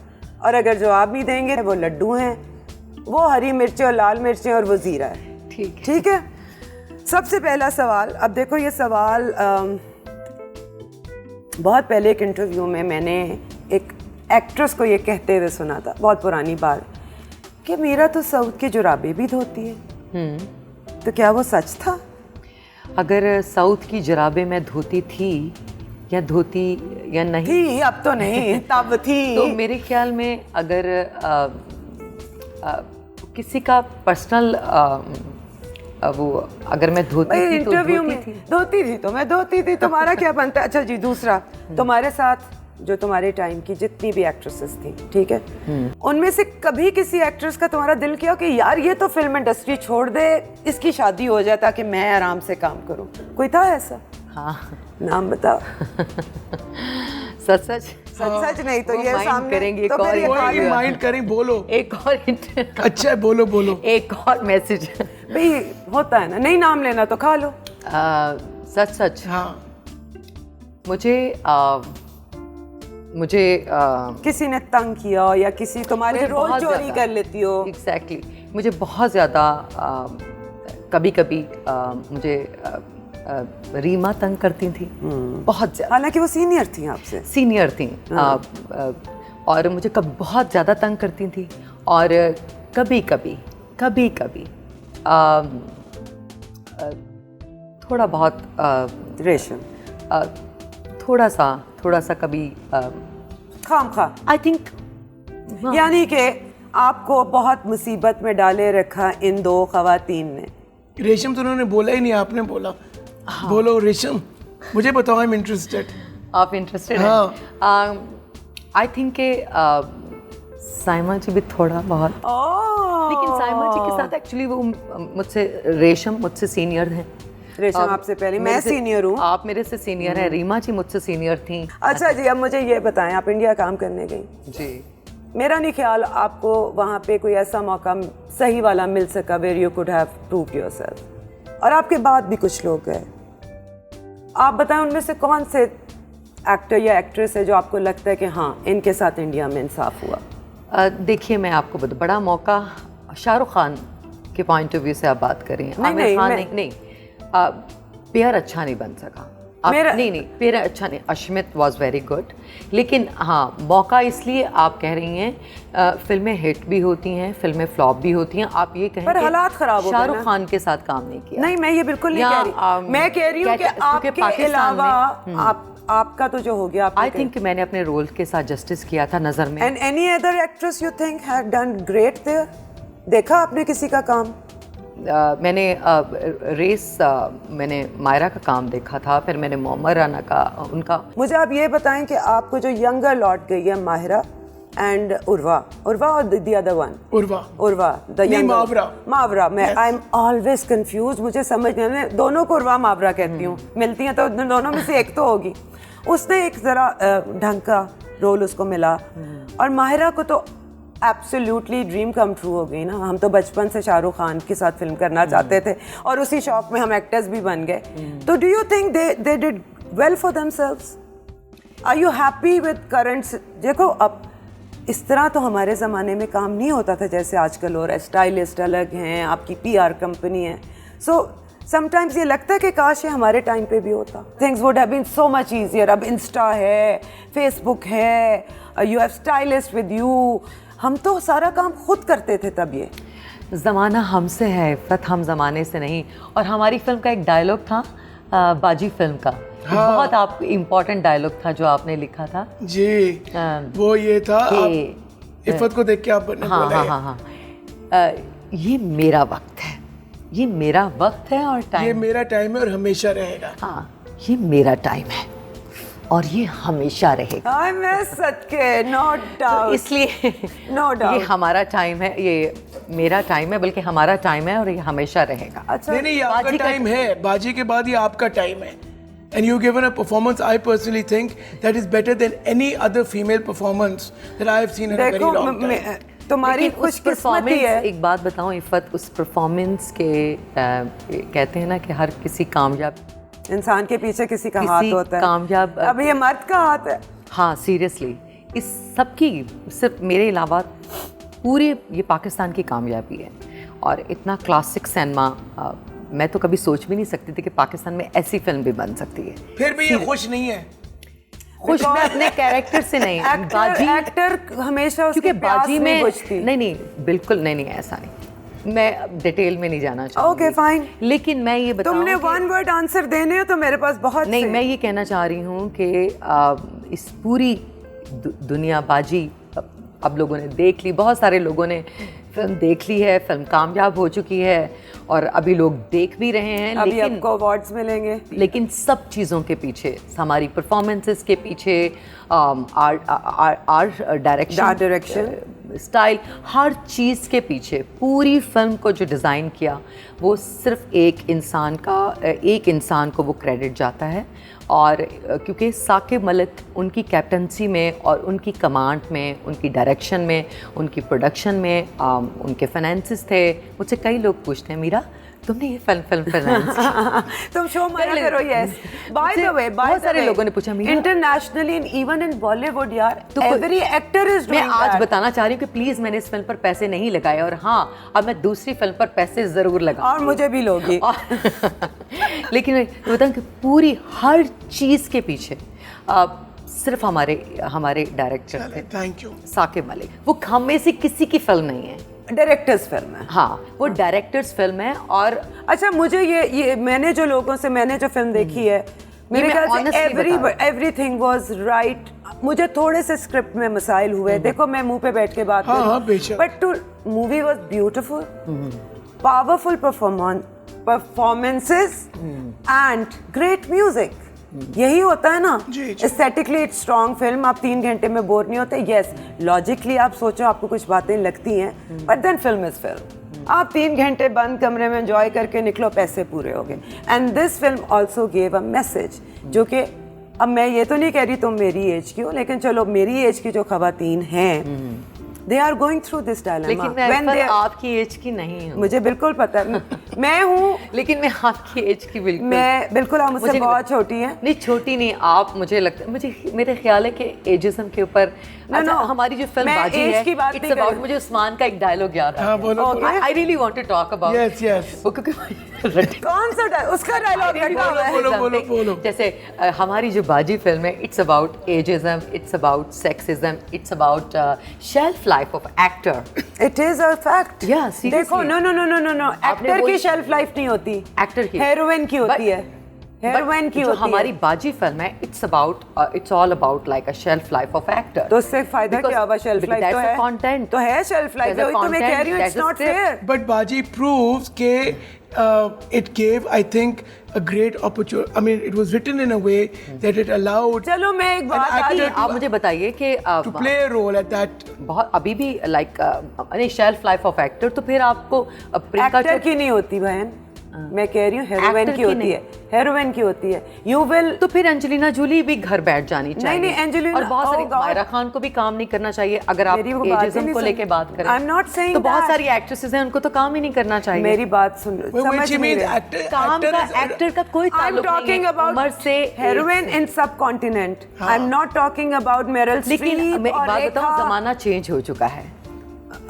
और अगर जवाब नहीं देंगे वो लड्डू हैं, वो हरी मिर्चें और लाल मिर्चें, और वो जीरा है। ठीक है। सबसे पहला सवाल, अब देखो ये सवाल बहुत पहले एक इंटरव्यू में मैंने एक एक्ट्रेस को ये कहते हुए सुना था, बहुत पुरानी बात, कि मीरा तो साउथ की जुराबे भी धोती है। तो क्या वो सच था? अगर साउथ की जुराबे में धोती थी या धोती या नहीं थी, अब तो नहीं, तब थी। तो मेरे ख्याल में अगर किसी का पर्सनल वो अगर मैं धोती थी तो धोती थी तो मैं धोती थी, तुम्हारा क्या बनता है? अच्छा जी, दूसरा, तुम्हारे साथ जो तुम्हारे टाइम की जितनी भी एक्ट्रेसेस थी, ठीक है, उनमें से कभी किसी एक्ट्रेस का तुम्हारा दिल किया कि यार ये तो फिल्म इंडस्ट्री छोड़ दे, इसकी शादी हो जाए ताकि मैं आराम से काम करूं? कोई था ऐसा? हाँ। नाम बताओ। सच नहीं तो ये सामने करेंगे, तो माइंड करें, बोलो एक और अच्छा है, बोलो एक और मैसेज भाई होता है ना, नहीं नाम लेना तो खा लो। सच। हाँ, मुझे मुझे किसी ने तंग किया हो या किसी तुम्हारे रोल चोरी कर लेती हो? एग्जैक्टली मुझे बहुत ज़्यादा कभी कभी मुझे रीमा तंग करती थी बहुत ज़्यादा। हालांकि वो सीनियर थी आपसे। सीनियर थी और मुझे बहुत ज़्यादा तंग करती थी। और कभी कभी थोड़ा बहुत रेशम थोड़ा सा कभी खामखा आई थिंक, यानी कि आपको बहुत मुसीबत में डाले रखा इन दो खवातीन ने। रेशम तो उन्होंने बोला ही नहीं, आपने बोला। हाँ। बोलो रेशम, मुझे बताओ, आई एम इंटरेस्टेड। आप इंटरेस्टेड हैं? आई थिंक के साइमा जी भी थोड़ा बहुत, लेकिन साइमा जी के साथ एक्चुअली वो रेशम मुझसे सीनियर हैं। रेशम आपसे पहले, मैं सीनियर हूँ। आप मेरे से सीनियर हैं। रीमा जी मुझसे सीनियर थी। अच्छा जी, अब मुझे ये बताएं, आप इंडिया काम करने गई जी, मेरा नहीं ख्याल आपको वहाँ पे कोई ऐसा मौका सही वाला मिल सका where you could have proved yourself, और आपके बाद भी कुछ लोग गए। आप बताएं उनमें से कौन से एक्टर या एक्ट्रेस है जो आपको लगता है कि हाँ इनके साथ इंडिया में इंसाफ हुआ? देखिए मैं आपको बता, बड़ा मौका शाहरुख खान के पॉइंट ऑफ व्यू से आप बात करें। आमिर खान नहीं, पेयर अच्छा नहीं बन सका। नहीं पेयर अच्छा नहीं। अश्मित वॉज वेरी गुड, लेकिन हाँ मौका इसलिए आप कह रही हैं फिल्में हिट भी होती हैं, फिल्में फ्लॉप भी होती हैं। आप ये कहें पर हालात खराब हो गए, शाहरुख खान के साथ काम नहीं किया। नहीं, मैं ये बिल्कुल नहीं कह रही। मैं कह रही हूँ कि आपके अलावा आपका तो जो हो गया, आई थिंक मैंने अपने रोल के साथ जस्टिस किया था नजर में। And any other actress you think have done great there? देखा आपने किसी का काम? मैंने मैंने मायरा का काम देखा था, फिर मैंने मोहम्मद राना का उनका। मुझे आप ये बताएं कि आपको जो यंगर लौट गई है माहिरा एंड उर्वा और the other one Urwa the Mawra मैं आई एम ऑलवेज कंफ्यूज, मुझे समझ नहीं, मैं दोनों को उर्वा मावरा कहती हूँ। मिलती हैं तो दोनों में से एक तो होगी। उसने एक ज़रा ढंग का रोल उसको मिला, और माहिरा को तो एब्सोल्युटली ड्रीम कम ट्रू हो गई ना। हम तो बचपन से शाहरुख खान के साथ फिल्म करना चाहते थे और उसी शौक में हम एक्टर्स भी बन गए। तो do you think they did well for themselves? Are you happy with currents? देखो अब इस तरह तो हमारे ज़माने में काम नहीं होता था जैसे आजकल हो रहा है। स्टाइलिस्ट अलग हैं, आपकी PR कंपनी है। सो समटाइम्स ये लगता है कि काश ये हमारे टाइम पे भी होता। Things would have been so much easier. अब इंस्टा है, फेसबुक है, you have stylist with you. हम तो सारा काम खुद करते थे तब। ये ज़माना हमसे है इफ़त, हम ज़माने से नहीं। और हमारी फिल्म का एक डायलॉग था बाजी फिल्म का। हाँ। बहुत आप इम्पोर्टेंट डायलॉग था जो आपने लिखा था जी। वो ये था, इफ़त को देख के आप हाँ, ये मेरा वक्त है, ये मेरा वक्त है और टाइम, ये मेरा टाइम है और हमेशा रहेगा। हाँ, ये मेरा टाइम है और ये हमेशा रहेगा। मैं सच के नो डाउट, इसलिए नो डाउट ये हमारा टाइम है, ये मेरा टाइम है, बल्कि हमारा टाइम है और ये हमेशा रहेगा। अच्छा, नहीं, ये आपका टाइम है, बाजी के बाद ये आपका टाइम है। And you've given a performance I personally think that is better than any other female performance that I have seen in a very long time. तुम्हारी खुशकिस्मती है। एक बात बताऊं इफ़त, उस परफॉर्मेंस के कहते हैं ना कि हर किसी कामयाब इंसान के पीछे किसी का हाथ होता है। कामयाब अब ये मर्द का हाथ है। हाँ सीरियसली, इस सब की सिर्फ मेरे अलावा पूरे ये पाकिस्तान की कामयाबी है। और इतना क्लासिक सिनेमा मैं तो कभी सोच भी नहीं सकती थी कि पाकिस्तान में ऐसी फिल्म भी बन सकती है। फिर भी ये खुश नहीं है। खुश मैं अपने कैरेक्टर से नहीं। एक्टर हमेशा क्योंकि बाजी में नहीं बिल्कुल नहीं ऐसा नहीं। मैं डिटेल में नहीं जाना चाहूँगी। ओके फाइन, लेकिन मैं ये बताऊँ, तुमने वन वर्ड आंसर देने हो तो मेरे पास बहुत नहीं। मैं ये कहना चाह रही हूँ कि इस पूरी दुनिया बाजी अब लोगों ने देख ली, बहुत सारे लोगों ने फिल्म देख ली है, फिल्म कामयाब हो चुकी है और अभी लोग देख भी रहे हैं। अभी आपको अवार्ड्स मिलेंगे। लेकिन सब चीज़ों के पीछे, हमारी परफॉर्मेंसेस के पीछे, आर्ट डायरेक्शन स्टाइल, हर चीज़ के पीछे पूरी फिल्म को जो डिज़ाइन किया वो सिर्फ एक इंसान को वो क्रेडिट जाता है। और क्योंकि साकिब मलिक उनकी कैप्टनसी में और उनकी कमांड में, उनकी डायरेक्शन में, उनकी प्रोडक्शन में, उनके फाइनेंसेस थे। मुझसे कई लोग पूछते हैं मीरा तुमने ये फिल्म फाइनेंस तुम शो मना करो। यस, बाय द वे, बहुत सारे लोगों ने पूछा Meena, internationally and even in Bollywood यार, एवरी एक्टर इज मैं डूइंग आज दैट। बताना चाह रही हूँ कि प्लीज मैंने इस फिल्म पर पैसे नहीं लगाए, और हाँ अब मैं दूसरी फिल्म पर पैसे जरूर लगाऊं। और मुझे भी लोगी। लेकिन मैं बताऊं कि पूरी हर चीज के पीछे सिर्फ हमारे डायरेक्टर थे, थैंक यू साकिब मलिक। वो हम में से किसी की फिल्म नहीं है, डायरेक्टर्स फिल्म है। हाँ वो डायरेक्टर्स फिल्म है। और अच्छा, मुझे ये मैंने जो फिल्म देखी है, मेरे मैं ख्याल से honestly बता रही एवरीथिंग वाज राइट। मुझे थोड़े से स्क्रिप्ट में मसाइल हुए, देखो मैं मुंह पे बैठ के बात कर हाँ, रही हूँ, बेशक। But to movie was beautiful, powerful performances and great music. यही होता है ना, जी। Aesthetically it's strong film. आप 3 घंटे में बोर नहीं होते। यस, लॉजिकली आप सोचो आपको कुछ बातें लगती हैं, but then film is film. आप 3 घंटे बंद कमरे में एंजॉय करके निकलो, पैसे पूरे हो गए। And this film also gave a message, जो कि अब मैं ये तो नहीं कह रही तुम मेरी एज की हो, लेकिन चलो मेरी एज की जो खवातीन हैं, they are going through this dilemma. लेकिन मैं पर आपकी एज की नहीं हूँ। मुझे बिल्कुल पता है, मैं हूँ, लेकिन मैं आपकी एज की बिल्कुल मैं बिल्कुल, आप मुझसे मुझे बहुत छोटी हैं। नहीं, छोटी नहीं आप, मुझे लगता है, मेरे ख्याल है कि एजिज्म के ऊपर no, हमारी जो फिल्म मैं बाजी age है, की बात it's नहीं कर about, रही। मुझे उस्मान का एक डायलॉग याद आ हाँ, बोलो, बोलो। I really want to talk about yes वो, क्योंकि कौन सा उसका डायलॉग रखा हुआ है? बोलो। जैसे हमारी जो बाजी फिल्म है, it's about ageism, it's about sexism, it's about shelf life of actor. It is a fact. Yeah, seriously. देखो, नो, आपने एक्टर वो- की शेल्फ लाइफ नहीं होती, एक्टर की, हेरोइन की होती है, हेरोइन की जो होती हमारी है। बाजी फिल्म है, it's all about like a shelf life of actor. तो उससे फायदा क्या हुआ? शेल्फ लाइफ तो है, कंटेंट तो है शेल्फ लाइफ। There's a तो मैं कह रही हूँ content, it's there's a not script. Fair. But Baji proves के it gave, I think, a great opportunity. I mean, it was written in a way that it allowed चलो मैं एक बात actor आती, आप मुझे बताइए कि to play a role at that. बहुत अभी भी like shelf life of actor, तो फिर आपको प्रियंका एक्टर की नहीं होती बहन, मैं कह रही हूँ हेरोइन Actor की की होती नहीं। है, हेरोइन की होती है। यू विल, तो फिर एंजेलिना जूली भी घर बैठ जानी चाहिए। नहीं, एंजेलिना, और बहुत सारी, oh God. मायरा खान को भी काम नहीं करना चाहिए अगर आप मेरी वो बात ही एजिज्म नहीं को सुन- लेके बात करें। I'm not saying तो बहुत that. सारी एक्ट्रेसेस हैं, उनको तो काम ही नहीं करना चाहिए। मेरी बात सुन, Wait, समझ she नहीं means रहे। काम का, एक्टर का कोई I'm ताल्लुक नहीं talking है about उम्र से, heroine in subcontinent. I'm not talking about Meryl लेकिन Streep मैं एक और बात बताऊं, रेखा। जमाना चेंज हो चुका है।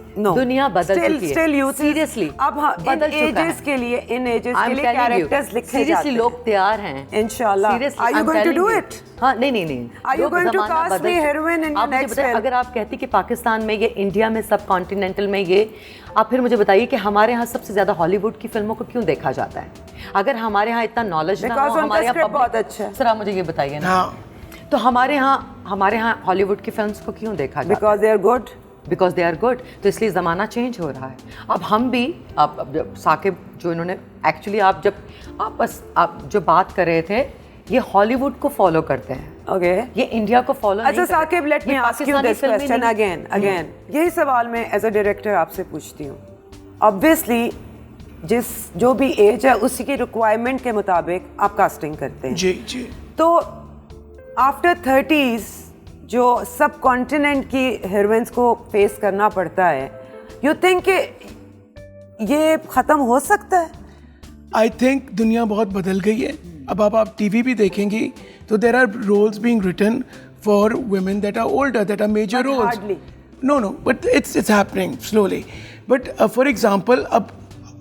No. दुनिया बदल चुकी है। Still youth is- Seriously, अब हाँ, बदल इन चुका एजेस है। के लिए, इन एजेस I'm के लिए telling you, कैरेक्टर्स लिखे seriously जाते हैं। लोग तैयार हैं। इंशाल्लाह। Seriously, Are you I'm going to telling do you. it? हाँ, नहीं। Are you लोग going to ज़माना cast बदल me चुका- heroine in your आप मुझे next बताएं, film? अगर आप कहती कि पाकिस्तान में ये, इंडिया में, सब कॉन्टिनेंटल में ये, आप फिर मुझे बताइए कि हमारे यहाँ सबसे ज्यादा हॉलीवुड की फिल्मों को क्यों देखा जाता है? अगर हमारे यहाँ इतना नॉलेज ना Because हो, उनका हमारे यहाँ script public- बहुत अच्छा है। सर आप मुझे ये बताइए ना, हाँ, तो हमारे यहाँ हॉलीवुड की फिल्म्स को क्यों देखा जाता है? Because they are good. Because they are good. तो इसलिए ज़माना चेंज हो रहा है। अब हम भी, अब जब साकिब जो इन्होंने एक्चुअली, आप जो बात कर रहे थे, ये हॉलीवुड को फॉलो करते हैं, Okay. ये इंडिया को फॉलो अच्छा Saqib, let me ask you this question again. यही सवाल मैं एज अ डायरेक्टर आपसे पूछती हूँ। ऑब्वियसली जो भी एज है उसी की रिक्वायरमेंट के मुताबिक आप कास्टिंग करते हैं। जी। तो आफ्टर 30s जो सब कॉन्टिनेंट की हीरोइंस को फेस करना पड़ता है, यू थिंक ये ख़त्म हो सकता है? आई थिंक दुनिया बहुत बदल गई है। अब आप टीवी भी देखेंगी तो there are roles being written for women that are older, that are major But roles. hardly. No, but it's happening slowly. But for example, अब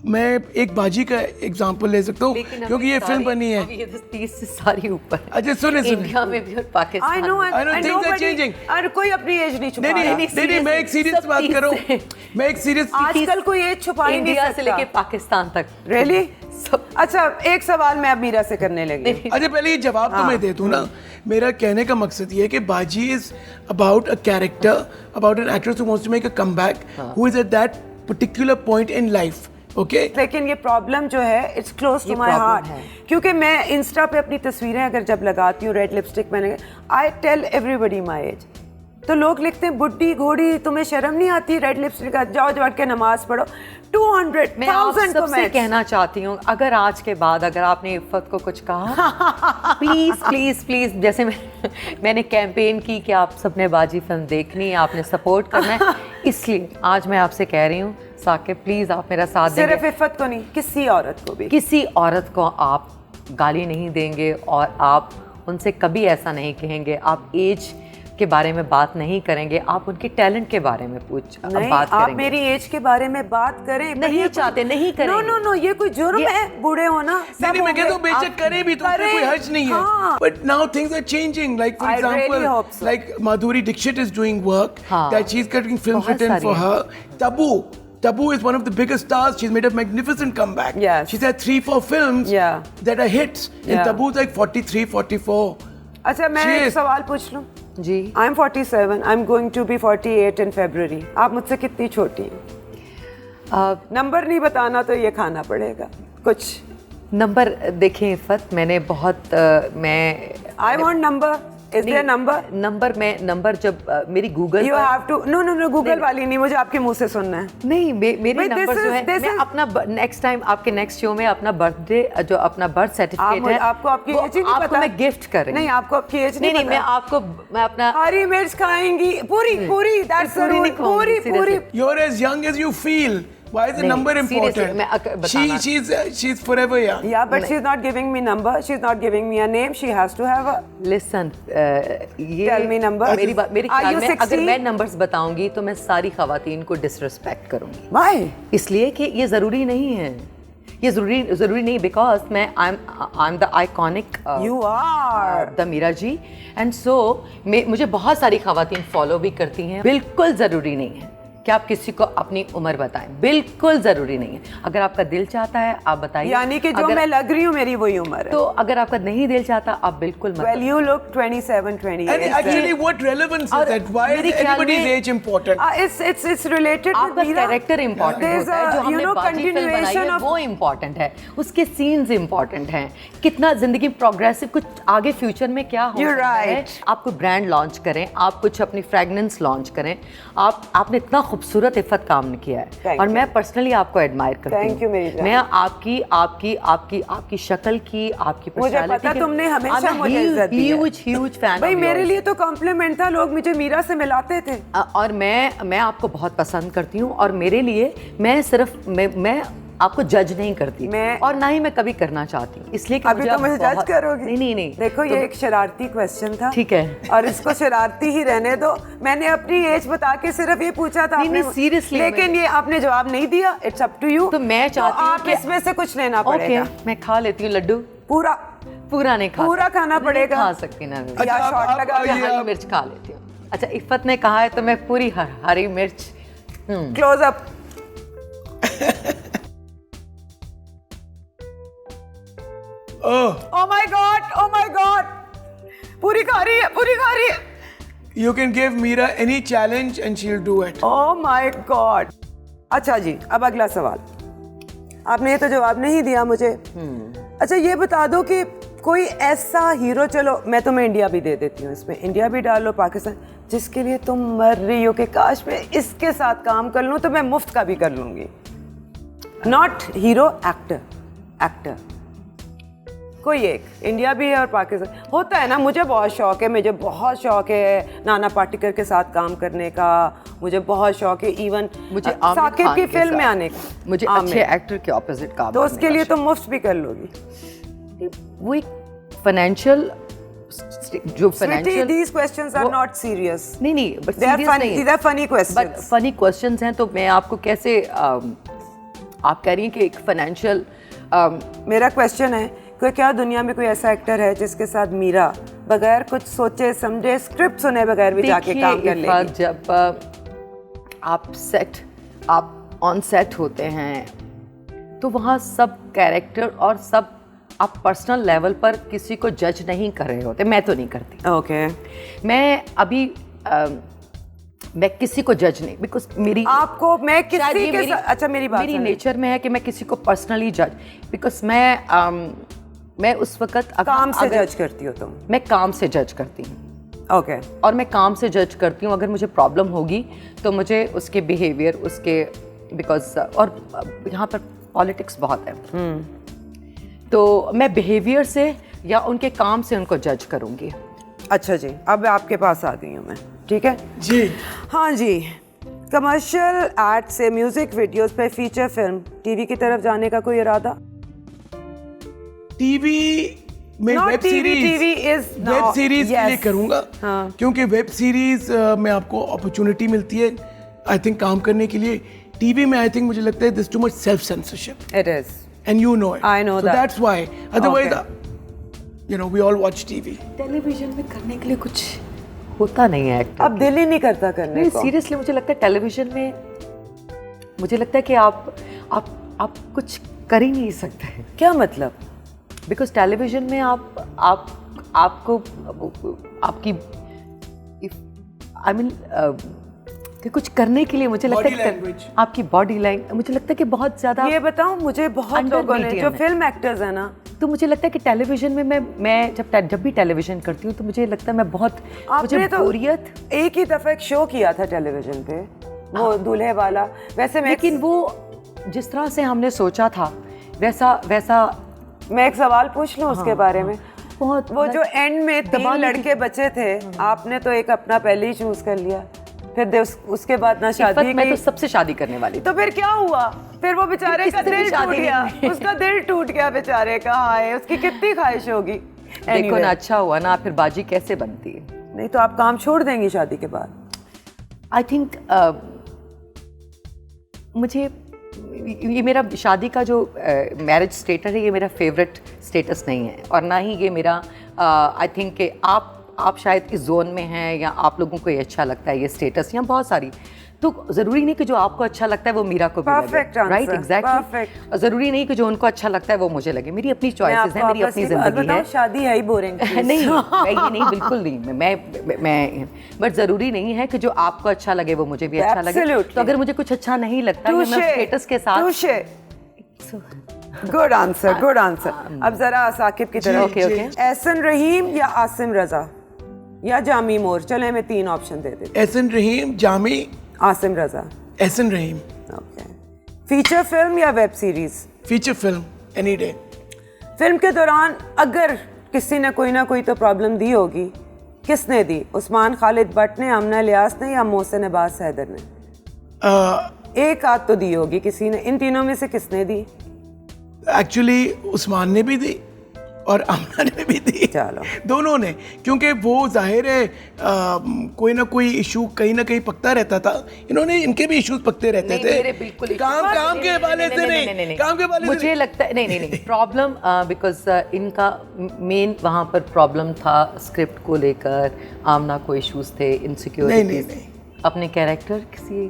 मैं एक बाजी का एग्जाम्पल ले सकता हूँ, क्योंकि ये फिल्म बनी है। ये 30 से सारी ऊपर, अच्छा सुने इंडिया में भी और I पाकिस्तान know, में। I know, and things are nobody- changing. और कोई अपनी एज नहीं छुपा नहीं, रहा। मैं एक सीरियस सब बात कर रहा से। हूँ। मैं एक सीरियस आजकल कोई एज छुपा ही नहीं इंडिया से लेके सकता। पाकिस्तान तक Really? सब। अच्छा, एक सवाल मैं अब मीरा से करने लगी। अच्छा, पहले ये जवाब तो मैं दे दूं ना। मेरा कहने का मकसद ये है कि Baaji is about a character, about an actress who wants to make a comeback, who is at that particular point in life. Okay, लेकिन ये प्रॉब्लम जो है, इट्स क्लोज टू ये माय problem हार्ट, है। क्योंकि मैं इंस्टा पे अपनी तस्वीरें अगर जब लगाती हूँ, रेड लिपस्टिक मैंने, I tell everybody my age. तो लोग लिखते हैं बुड्ढी घोड़ी, तुम्हें शर्म नहीं आती रेड लिपस्टिक का, जाओ बैठ के नमाज पढ़ो। 200,000 मैं आप सबसे comments। कहना चाहती हूँ, अगर आज के बाद अगर आपने इफ़त को कुछ कहा, प्लीज जैसे मैंने कैंपेन की कि आप सबने बाजी फिल्म देखनी है, आपने सपोर्ट करना है, इसलिए आज मैं आपसे कह रही हूँ साकिब, प्लीज आप मेरा साथ देंगे। सिर्फ इफ़त को नहीं, किसी औरत को भी, किसी औरत को आप गाली नहीं देंगे और आप उनसे कभी ऐसा नहीं कहेंगे, आप एज के बारे में बात नहीं करेंगे, आप उनके टैलेंट के बारे में बात आप करेंगे। मेरी एज के बारे में बात करें, नहीं चाहते, नहीं करेंगे। नो नो नो, ये कोई जुर्म है बूढ़े होना? नहीं, मैं कहता हूँ बेशक करें भी, तो उसमें कोई हर्ज नहीं है। But now things are changing. Like for I really example, hope so. like Madhuri Dixit is doing work हाँ, that she's getting films बहुत written for सारी her. Tabu is one of the biggest stars. She's made a magnificent comeback. Yes. She's had 3-4 films that are hits. And Yeah. Tabu's like 43, 44. अच्छा, मैं She एक is- सवाल पूछ लूं? जी। I'm 47. I'm going to be 48 in February. आप मुझसे कितनी छोटी हैं? नंबर नहीं बताना तो ये खाना पड़ेगा कुछ। नंबर देखें इफ़त, मैंने बहुत मैं I want number. Is there number? Number जब मेरी Google You have to. No no no, Google वाली नहीं, मुझे आपके मुंह से सुनना है। नहीं, मेरे But नंबर this जो is- है, this मैं is- अपना नेक्स्ट टाइम आपके नेक्स्ट शो में अपना बर्थडे जो अपना बर्थ सर्टिफिकेट है आपको आपकी वो एज ही नहीं पता? आपको मैं गिफ्ट करूंगी। नहीं, आपको आपकी एज नहीं नहीं मैं पता? आपको मैं अपना हरी मिर्च खाएंगी पूरी पूरी, that's the पूरी rule, नहीं खाऊंगी, पूरी पूरी। seriously। You're as young as you feel. Why is the नहीं, number seriously, important? मैं बताना- She's forever young. Yeah, but she's not giving me number. She's not giving me a name. She has to have a. Listen ये Tell me number. मेरी Are ख्याल you में अगर 60? मैं numbers बताऊंगी तो मैं सारी खवातीन को डिसरिस्पेक्ट करूंगी, Why? इसलिए कि ये ज़रूरी नहीं है, ये ज़रूरी नहीं, बिकॉज मैं I am the iconic You are. The Meera ji, and so मुझे बहुत सारी खवातीन फॉलो भी करती हैं। बिल्कुल ज़रूरी नहीं है कि आप किसी को अपनी उम्र बताएं, बिल्कुल ज़रूरी नहीं है। अगर आपका दिल चाहता है आप बताइए, यानी कि जो मैं लग रही हूँ मेरी वही उम्र है। तो अगर आपका नहीं दिल चाहता आप बिल्कुल मत। Well, you look 27, 28. And actually, what relevance is और that? Why मेरी is ख्याल anybody's में- age important? It's related with आपका Meera. कैरेक्टर इम्पोर्टेंट There's होता है, जो a, हमने बाजी फिल्म बनाई है continuation of. वो इम्पोर्टेंट है, उसके सीन्स इम्पोर्टेंट हैं, कितना जिंदगी प्रोग्रेसिव, कुछ आगे फ्यूचर में क्या हो You're सकता है। right. आप कोई ब्रांड लॉन्च करें, आप कुछ अपनी फ्रेगनेंस लॉन्च करें, आपने इतना खूबसूरत इफ़त काम किया है Thank और you. मैं पर्सनली आपको एडमायर करती हूँ। Thank you, मेरी जान। मैं आपकी शक्ल की, आपकी मुझे पर्सनालिटी पता, तुमने हमेशा मुझे इज्जत दी है। Huge fan. भाई मेरे लिए तो कॉम्प्लीमेंट था, लोग मुझे मीरा से मिलाते थे। और मैं आपको बहुत पसंद करती हूँ और मेरे लिए मैं आपको जज नहीं करती और ना ही मैं कभी करना चाहती हूँ, इसलिए कि अभी तो मुझे जज करोगी? नहीं देखो ये एक शरारती क्वेश्चन था, ठीक है, और इसको शरारती ही रहने दो। मैंने अपनी एज बता के सिर्फ ये पूछा था, नहीं, seriously, लेकिन ये आपने जवाब नहीं दिया। It's up to you. तो मैं चाहती हूँ आप इसमें से कुछ लेना पड़ेगा। मैं खा लेती हूँ लड्डू, पूरा नहीं खा पूरा खाना पड़ेगा। खा सकती ना, या अच्छा, शॉट आप लगा आइए, हरी मिर्च खा लेती हूँ। अच्छा इफ़त ने कहा है तो मैं पूरी हरी मिर्च। Close up. Oh, Oh my God! पूरी खा रही है। you can give Meera any challenge and she'll do it. Oh my God! अच्छा जी, अब अगला सवाल। आपने ये तो जवाब नहीं दिया मुझे। अच्छा ये बता दो कि कोई ऐसा हीरो, चलो मैं तुम्हें इंडिया भी दे देती हूँ, इसमें इंडिया भी डाल लो, पाकिस्तान, जिसके लिए तुम मर रही हो कि काश मैं इसके साथ काम कर लूँ तो मैं मुफ्त का भी कर लूँगी। नॉट हीरो, एक्टर कोई एक, इंडिया भी है और पाकिस्तान। होता है ना, मुझे बहुत शौक है नाना पाटेकर के साथ काम करने का, मुझे बहुत शौक है इवन मुझे साकिब की फिल्म में आने का, मुझे अच्छे एक्टर के ऑपोजिट काम तो उसके लिए तुम मुफ्त भी कर लोगी। वो एक फाइनेंशियल जो financial these questions are not serious. नहीं but They are funny. These are funny questions. But funny questions हैं, तो मैं आपको कैसे आप कह रही हैं कि एक फाइनेंशियल मेरा क्वेश्चन है कि क्या दुनिया में कोई ऐसा एक्टर है जिसके साथ मीरा बगैर कुछ सोचे समझे, स्क्रिप्ट सुने बगैर भी जाके काम कर लेगी? जब आप ऑन सेट होते हैं तो वहाँ सब कैरेक्टर और सब आप पर्सनल लेवल पर किसी को जज नहीं कर रहे होते। मैं तो नहीं करती। ओके मैं अभी मैं किसी को जज नहीं, बिकॉज मेरी आपको मैं किसी के साथ, अच्छा मेरी बात मेरी नेचर में है कि मैं किसी को पर्सनली जज, बिकॉज मैं उस वक्त काम से जज करती हो तुम? मैं काम से जज करती हूँ। ओके और मैं काम से जज करती हूँ, अगर मुझे प्रॉब्लम होगी तो मुझे उसके बिहेवियर उसके बिकॉज और यहाँ पर पॉलिटिक्स बहुत है, तो मैं बिहेवियर से या उनके काम से उनको जज करूँगी। अच्छा जी, अब आपके पास आ गई हूँ मैं, ठीक है जी। हाँ जी, कमर्शियल एड से music videos pay feature film, TV की तरफ जाने का कोई इरादा? टीवी में Not web TV, series TV is web not- series के लिए yes. करूंगा हाँ. क्योंकि वेब सीरीज में आपको अपॉर्चुनिटी मिलती है आई थिंक काम करने के लिए. टीवी में आई थिंक मुझे लगता है this too much self censorship it is and you know it. I know so that. that's why. Otherwise, Okay. you know, we all watch TV. Television में करने के लिए कुछ होता नहीं है एक्टर. अब दिल ही नहीं करता करने नहीं, को. सीरियसली मुझे लगता है टेलीविजन में मुझे लगता है कि आप कुछ कर ही नहीं सकते. क्या मतलब? बिकॉज टेलीविजन में आपको आपकी आई मीन कि कुछ करने के लिए मुझे लगता Body है language. आपकी बॉडी लैंग्वेज मुझे लगता है कि बहुत ज़्यादा. ये बताऊं, मुझे बहुत Under लोगों ने medium जो है. फिल्म एक्टर्स है ना, तो मुझे लगता है कि टेलीविजन में मैं जब भी टेलीविजन करती हूँ तो मुझे लगता है मैं बहुत मुझे आपने तो बोरियत. एक ही दफा एक शो किया था टेलीविजन पे, वो दूल्हे वाला. वैसे मैं लेकिन वो जिस तरह से हमने सोचा था वैसा मैं एक सवाल पूछ लूं उसके बारे में. बहुत वो जो एंड में 3 दबाने की- लड़के बचे थे, आपने तो एक अपना पहले ही चूज कर लिया. फिर उसके बाद ना शादी इफ़त, मैं की. तो सबसे शादी करने वाली थी. तो फिर क्या हुआ? फिर वो बेचारे किस का तरह दिल शादी टूट गया. नहीं? उसका दिल टूट गया बेचारे का. हाय, उसकी कितनी ख्वाहिश होगी. देखो Anyway, ना, अच्छा हुआ ना. फिर बाजी कैसे बनती है. नहीं तो आप काम छोड़ देंगी शादी के बाद? आई थिंक मुझे ये मेरा शादी का जो मैरिज स्टेटस है ये मेरा फेवरेट स्टेटस नहीं है. और ना ही ये मेरा आई थिंक कि आप शायद इस जोन में हैं या आप लोगों को ये अच्छा लगता है ये स्टेटस या बहुत सारी. तो ज़रूरी नहीं कि जो आपको अच्छा लगता है वो मीरा को भी लगे. Perfect answer, right, exactly. perfect. ज़रूरी नहीं कि जो उनको अच्छा लगता है वो मुझे लगे. मेरी अपनी चॉइसेस हैं, मेरी अपनी ज़िंदगी है. शादी है ही बोरिंग. नहीं, मैं ये नहीं, बिल्कुल नहीं. मैं बट ज़रूरी नहीं है कि जो आपको अच्छा लगे वो मुझे भी अच्छा लगे. Absolutely. तो अगर मुझे कुछ अच्छा नहीं लगता है मैं स्टेटस के साथ. Good answer, good answer. अब जरा साकिब की तरफ. Okay, okay. एहसन रहीम या आसिम रजा या जामी मोर? चले मैं 3 ऑप्शन दे देती. एहसन रहीम, जामी, आसिम रजा. एहसन रहीम. ओके. फीचर फिल्म या web series? Feature film any day. Film के दौरान अगर किसी ने कोई ना कोई तो प्रॉब्लम दी होगी, किसने दी? उस्मान खालिद भट्ट ने, आमना इलियास ने या मोहसिन अब्बास हैदर ने? एक आध तो दी होगी किसी ने. इन तीनों में से किसने दी? एक्चुअली उस्मान ने भी दी और आमना ने भी दी. चलो. दोनों ने, क्योंकि वो जाहिर है कोई ना कोई इशू कहीं ना कहीं पकता रहता था. इनके भी इश्यूज पकते रहते नहीं, थे. मेरे बिल्कुल काम के हवाले से नहीं, काम के हवाले से मुझे लगता है नहीं प्रॉब्लम बिकॉज इनका मेन वहाँ पर प्रॉब्लम था स्क्रिप्ट को लेकर. आमना को इश्यूज थे, इनसिक्योरिटीज, नहीं. अपने कैरेक्टर किसी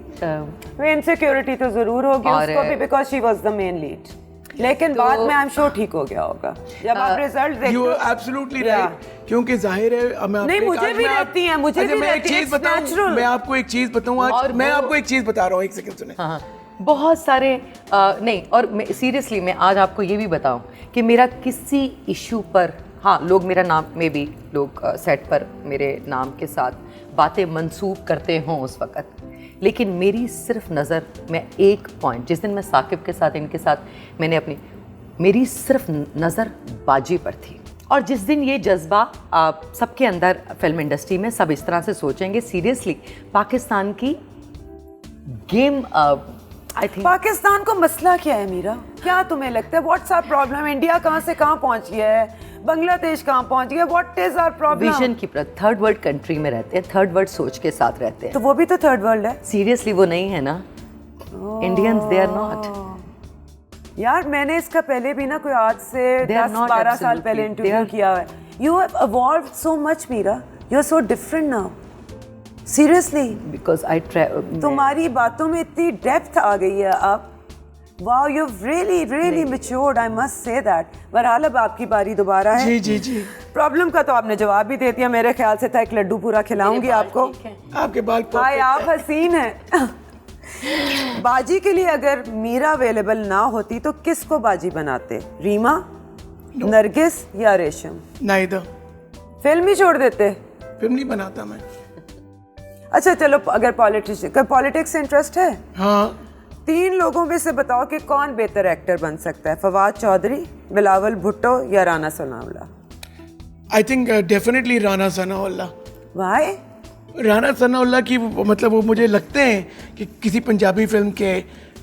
इनसिक्योरिटी तो जरूर होगी और- उसको भी, because she was the main lead. लेकिन बाद में आई एम श्योर ठीक हो गया होगा जब आप रिजल्ट देखते यू हो. Are absolutely right. क्योंकि जाहिर है मैं नहीं, आपको मुझे भी रहती है, मुझे भी मैं एक रहती है, चीज it's बताऊं. natural. मैं आपको एक चीज बताऊं आज. और मैं वो- आपको एक चीज बता रहा हूं, एक सेकंड सुने. हाँ, बहुत सारे नहीं. और सीरियसली मैं आज आपको ये भी बताऊं कि मेरा किसी इशू पर, हाँ, लोग मेरा नाम में भी लोग सेट पर मेरे नाम के साथ बातें मंसूब करते हों उस वक़्त, लेकिन मेरी सिर्फ नज़र, मैं एक पॉइंट, जिस दिन मैं साकिब के साथ इनके साथ मैंने अपनी, मेरी सिर्फ नज़र बाजी पर थी. और जिस दिन ये जज्बा सबके अंदर फिल्म इंडस्ट्री में सब इस तरह से सोचेंगे, सीरियसली पाकिस्तान की गेम आई थिंक. पाकिस्तान को मसला क्या है मीरा? क्या तुम्हें लगता है? What's our problem? इंडिया कहाँ से कहाँ पहुँच गया है? बांग्लादेश कहाँ पहुँच गया? What is our problem? Vision की थर्ड वर्ल्ड कंट्री में रहते हैं, थर्ड वर्ल्ड सोच के साथ रहते हैं. तो वो भी तो थर्ड वर्ल्ड है. सीरियसली वो नहीं है ना. Indians they are not. यार मैंने इसका पहले भी ना कोई आज से They are not 10-12 साल absolutely. पहले They इंटरव्यू are- किया है. You have evolved so much Meera. You are so different now. Seriously because I तुम्हारी बातों में इतनी डेप्थ आ गई है अब. Wow, you really really matured, I must say that. बहरहाल अब आपकी बारी दोबारा है. जी जी जी. प्रॉब्लम का तो आपने जवाब भी दे दिया. मेरे ख्याल से था एक लड्डू पूरा खिलाऊंगी आपको. आपके बाल हाय, perfect आप हसीन हैं. बाजी के लिए अगर मीरा अवेलेबल ना होती तो किसको बाजी बनाते? रीमा, नरगिस या रेशम? Neither. फिल्म ही छोड़ देते? फिल्म नहीं बनाता मैं. अच्छा चलो, अगर पॉलिटिक्स इंटरेस्ट है, हाँ. 3 लोगों में से बताओ कि कौन बेहतर एक्टर बन सकता है? फवाद चौधरी, बिलावल भुट्टो या Rana Sanaullah? I think definitely Rana Sanaullah. Why? Rana Sanaullah की मतलब वो मुझे लगते हैं कि किसी पंजाबी फिल्म के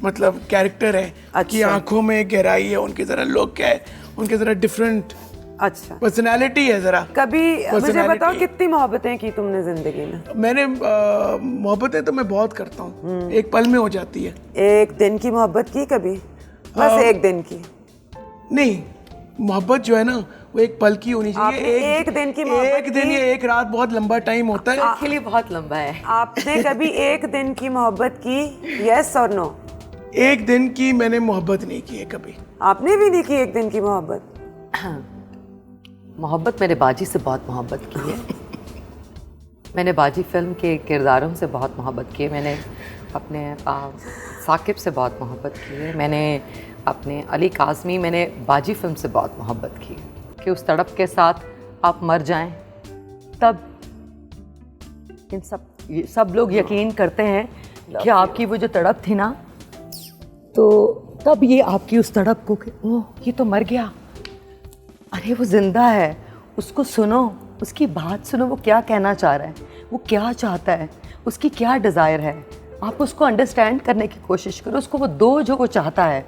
मतलब कैरेक्टर है कि अच्छा। आंखों में गहराई है, उनके ज़रा लुक है, उनके ज़रा डिफरेंट अच्छा, पर्सनालिटी है ज़रा। कभी मुझे Personality बताओ है। कितनी मोहब्बतें की तुमने जिंदगी में? मैंने मोहब्बतें तो मैं बहुत करता हूँ, एक पल में हो जाती है। एक दिन की मोहब्बत की कभी? बस एक दिन की? नहीं, मोहब्बत जो है ना वो एक पल की होनी चाहिए। आपने एक दिन की मोहब्बत एक दिन की? या एक रात बहुत लंबा टाइम होता है। के लिए बहुत लंबा है। आपने कभी एक दिन की मोहब्बत की? यस और नो? एक दिन की मैंने मोहब्बत नहीं की है कभी। आपने भी नहीं की एक दिन की मोहब्बत? मोहब्बत मैंने बाजी से बहुत मोहब्बत की है। मैंने बाजी फिल्म के किरदारों से बहुत मोहब्बत की है। मैंने अपने साकिब से बहुत मोहब्बत की है। मैंने अपने अली काज़मी, मैंने बाजी फिल्म से बहुत मोहब्बत की है कि उस तड़प के साथ आप मर जाएं तब इन सब लोग यकीन करते हैं कि आपकी वो जो तड़प थी ना, तो तब ये आपकी उस तड़प को कि ओह ये तो मर गया, अरे वो जिंदा है, उसको सुनो, उसकी बात सुनो, वो क्या कहना चाह रहा है, वो क्या चाहता है, उसकी क्या डिज़ायर है, आप उसको अंडरस्टैंड करने की कोशिश करो, उसको वो दो जो वो चाहता है।